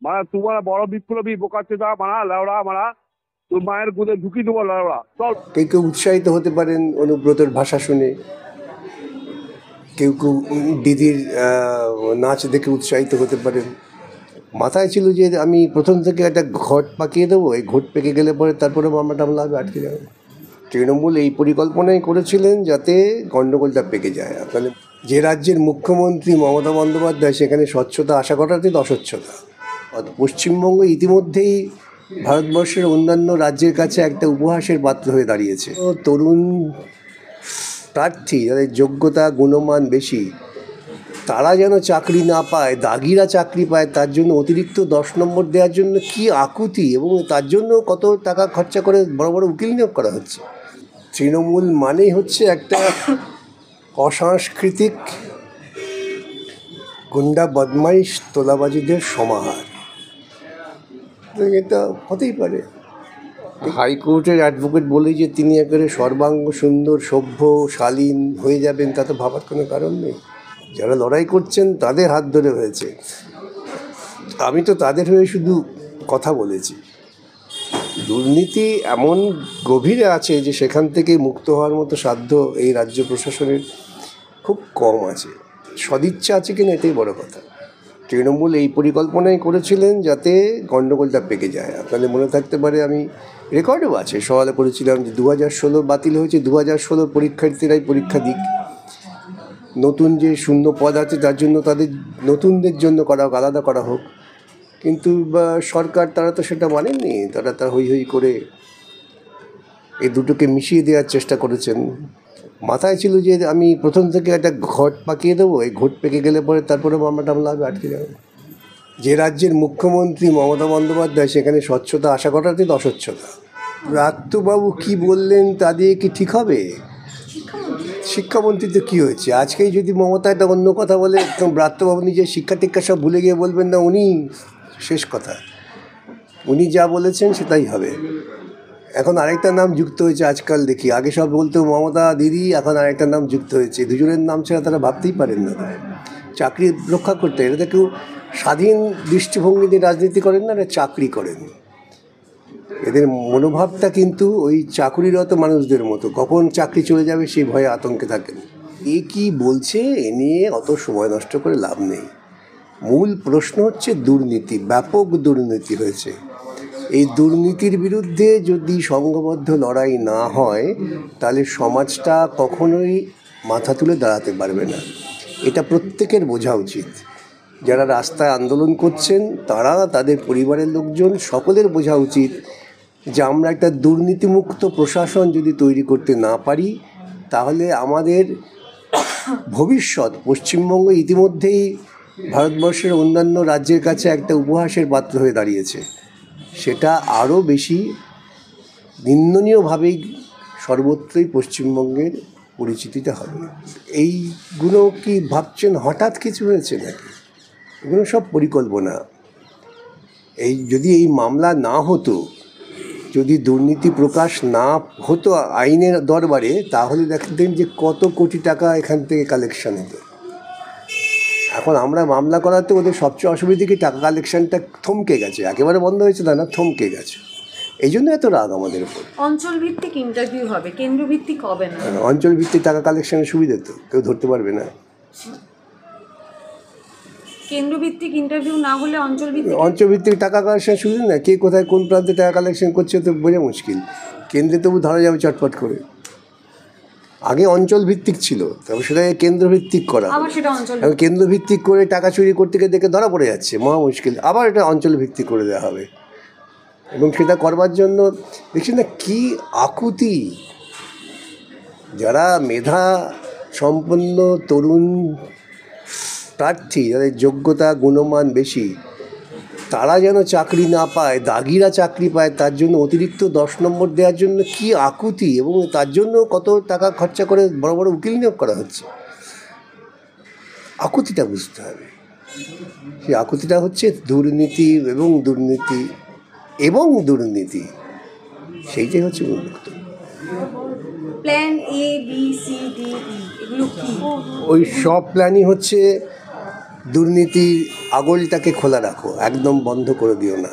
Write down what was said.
মারা তোমার বড় বিপ্লবী বোকাচোদা মারা লেওড়া মারা তোর মায়ের গুদে ঢুকি দেবো লেওড়া চল। কেউ কেউ উৎসাহিত হতে পারেন অনুব্রতর ভাষা শুনে, কেউ কেউ দিদির নাচ দেখে উৎসাহিত হতে পারেন। মাথায় ছিল যে আমি প্রথম থেকে একটা ঘট পাকিয়ে দেবো, এই ঘট পেকে গেলে পরে তারপরে মামলা টামলা হবে, আটকে যাবে। তৃণমূল এই পরিকল্পনাই করেছিলেন যাতে গণ্ডগোলটা পেকে যায়। আপনাদের যে রাজ্যের মুখ্যমন্ত্রী মমতা বন্দ্যোপাধ্যায়, সেখানে স্বচ্ছতা আশা করাতেই অস্বচ্ছতা। পশ্চিমবঙ্গ ইতিমধ্যেই ভারতবর্ষের অন্যান্য রাজ্যের কাছে একটা উপহাসের পাত্র হয়ে দাঁড়িয়েছে। তরুণ প্রার্থী যাদের যোগ্যতা গুণমান বেশি, তারা যেন চাকরি না পায়, দাগিরা চাকরি পায়, তার জন্য অতিরিক্ত 10 নম্বর দেওয়ার জন্য কি আকুতি, এবং তার জন্য কত টাকা খরচা করে বড় বড় উকিল নিয়োগ করা হচ্ছে। তৃণমূল মানেই হচ্ছে একটা অসাংস্কৃতিক গুন্ডা বদমাইশ তোলাবাজিদের সমাহার। এটা হতেই পারে। হাইকোর্টের অ্যাডভোকেট বলেই যে তিনি একেবারে সর্বাঙ্গ সুন্দর সভ্য শালীন হয়ে যাবেন, তা তো ভাবার কোনো কারণ নেই। যারা লড়াই করছেন তাদের হাত ধরে হয়েছে, আমি তো তাদের হয়ে শুধু কথা বলেছি। দুর্নীতি এমন গভীরে আছে যে সেখান থেকে মুক্ত হওয়ার মতো সাধ্য এই রাজ্য প্রশাসনের খুব কম আছে। সদিচ্ছা আছে কিনা এটাই বড় কথা। তৃণমূল এই পরিকল্পনাই করেছিলেন যাতে গণ্ডগোলটা পেকে যায়। আপনাদের মনে থাকতে পারে, আমি রেকর্ডও আছে, সওয়ালে করেছিলাম যে 2016 বাতিল হয়েছে, 2016 পরীক্ষার্থীরাই পরীক্ষা দিক, নতুন যে শূন্য পদ আছে তার জন্য তাদের নতুনদের জন্য করা হোক, আলাদা করা হোক। কিন্তু সরকার তারা তো সেটা মানেননি, তারা হই হই করে এই দুটোকে মিশিয়ে দেওয়ার চেষ্টা করেছেন। মাথায় ছিল যে আমি প্রথম থেকে একটা ঘট পাকিয়ে দেবো, এই ঘট পেকে গেলে পরে তারপরে মামলা টামলা হবে, আটকে যাবে। যে রাজ্যের মুখ্যমন্ত্রী মমতা বন্দ্যোপাধ্যায়, সেখানে স্বচ্ছতা আশা করাতেই অস্বচ্ছতা। ব্রাত্যবাবু কি বললেন তা দিয়ে কি ঠিক হবে? শিক্ষামন্ত্রী তো কী হয়েছে, আজকেই যদি মমতা একটা অন্য কথা বলে, একদম ব্রাত্যবাবু নিজের শিক্ষা টিক্ষা সব ভুলে গিয়ে বলবেন না উনি শেষ কথা, উনি যা বলেছেন সেটাই হবে। এখন আরেকটা নাম যুক্ত হয়েছে আজকাল দেখি, আগে সব বলতো মমতা দিদি, এখন আরেকটা নাম যুক্ত হয়েছে। দুজনের নাম ছাড়া তারা ভাবতেই পারেন না। চাকরি রক্ষা করতে, এটা কেউ স্বাধীন দৃষ্টিভঙ্গি দিয়ে রাজনীতি করেন না, এটা চাকরি করেন। এদের মনোভাবটা কিন্তু ওই চাকরিরত মানুষদের মতো, কখন চাকরি চলে যাবে সেই ভয়ে আতঙ্কে থাকেন। এ কি বলছে এ নিয়ে অত সময় নষ্ট করে লাভ নেই। মূল প্রশ্ন হচ্ছে দুর্নীতি, ব্যাপক দুর্নীতি হয়েছে। এই দুর্নীতির বিরুদ্ধে যদি সংঘবদ্ধ লড়াই না হয় তাহলে সমাজটা কখনোই মাথা তুলে দাঁড়াতে পারবে না। এটা প্রত্যেকের বোঝা উচিত। যারা রাস্তায় আন্দোলন করছেন তারা, তাদের পরিবারের লোকজন, সকলের বোঝা উচিত যে আমরা একটা দুর্নীতিমুক্ত প্রশাসন যদি তৈরি করতে না পারি তাহলে আমাদের ভবিষ্যৎ, পশ্চিমবঙ্গ ইতিমধ্যেই ভারতবর্ষের অন্যান্য রাজ্যের কাছে একটা উপহাসের পাত্র হয়ে দাঁড়িয়েছে। সেটা আরও বেশি নিন্দনীয়ভাবেই সর্বত্রই পশ্চিমবঙ্গের পরিচিতিটা হবে। এইগুলো কি ভাবছেন হঠাৎ কিছু হয়েছে নাকি? এগুলো সব পরিকল্পনা। যদি এই মামলা না হতো, যদি দুর্নীতি প্রকাশ না হতো আইনের দরবারে, তাহলে দেখতেন যে কত কোটি টাকা এখান থেকে কালেকশন হতো। এখন আমরা মামলা করাতে ওদের সবচেয়ে অসুবিধা কি, টাকা কালেকশনটা থমকে গেছে, একেবারে বন্ধ হয়েছে না, থমকে গেছে। এই জন্য এত রাগ আমাদের উপর। অঞ্চল ভিত্তিক ইন্টারভিউ হবে, কেন্দ্র ভিত্তিক হবে না। অঞ্চল ভিত্তিক টাকা কালেকশনের সুবিধা তো কেউ ধরতে পারবে না। কেন্দ্রভিত্তিক ইন্টারভিউ না হলে অঞ্চল ভিত্তিক টাকা কালেকশন সুবিধা না, কে কোথায় কোন প্রান্তে টাকা কালেকশন করছে তো বোঝা মুশকিল। কেন্দ্রে তবু ধরা যাবে চটপট করে। আগে অঞ্চল ভিত্তিক ছিল, তবে সেটাকে কেন্দ্রভিত্তিক করা। কেন্দ্রভিত্তিক করে টাকা চুরি করতে গিয়ে দেখে ধরা পড়ে যাচ্ছে, মহা মুশকিল। আবার এটা অঞ্চল ভিত্তিক করে দেওয়া হবে, এবং সেটা করবার জন্য দেখছি না কি আকুতি। যারা মেধা সম্পন্ন তরুণ প্রার্থী, যাদের যোগ্যতা গুণমান বেশি, তারা যেন চাকরি না পায়, দাগিরা চাকরি পায়, তার জন্য অতিরিক্ত 10 নম্বর দেওয়ার জন্য কি আকুতি, এবং তার জন্য কত টাকা খরচা করে বড় বড় উকিল নিয়োগ করা হচ্ছে। আকুতিটা বুঝতে হবে। সেই আকুতিটা হচ্ছে দুর্নীতি এবং দুর্নীতি এবং দুর্নীতি, সেইটাই হচ্ছে মূল বক্তব্য। Plan A B C D E এগুলো কি? ওই সব প্ল্যানই হচ্ছে দুর্নীতির আগলটাকে খোলা রাখো, একদম বন্ধ করে দিও না।